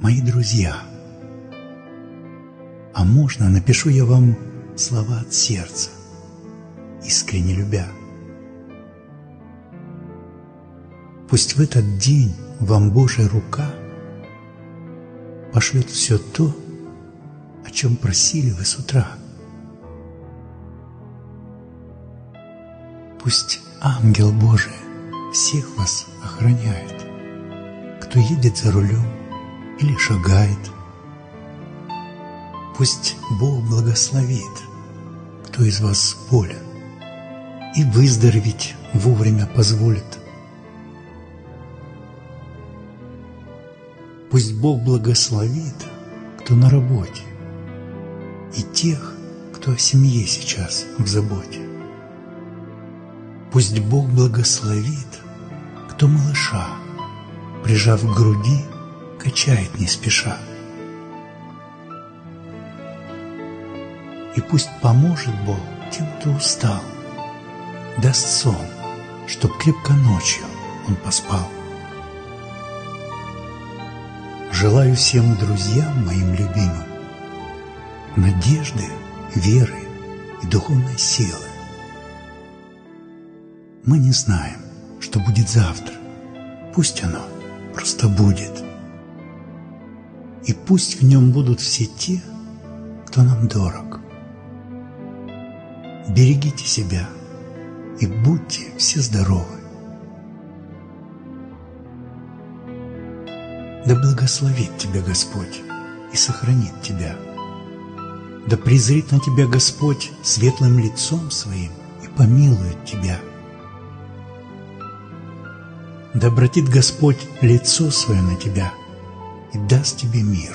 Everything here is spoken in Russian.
мои друзья. А можно напишу я вам слова от сердца, искренне любя. Пусть в этот день вам Божья рука пошлет все то, о чем просили вы с утра. Пусть ангел Божий всех вас охраняет, кто едет за рулем или шагает. Пусть Бог благословит, кто из вас болен, и выздороветь вовремя позволит. Пусть Бог благословит, кто на работе, и тех, кто о семье сейчас в заботе. Пусть Бог благословит, кто малыша, прижав к груди, качает не спеша. И пусть поможет Бог тем, кто устал, даст сон, чтоб крепко ночью он поспал. Желаю всем друзьям моим любимым надежды, веры и духовной силы. Мы не знаем, что будет завтра, пусть оно просто будет. И пусть в нем будут все те, кто нам дорог. Берегите себя и будьте все здоровы. Да благословит тебя Господь и сохранит тебя. Да презрит на тебя Господь светлым лицом своим и помилует тебя. Да обратит Господь лицо свое на тебя и даст тебе мир.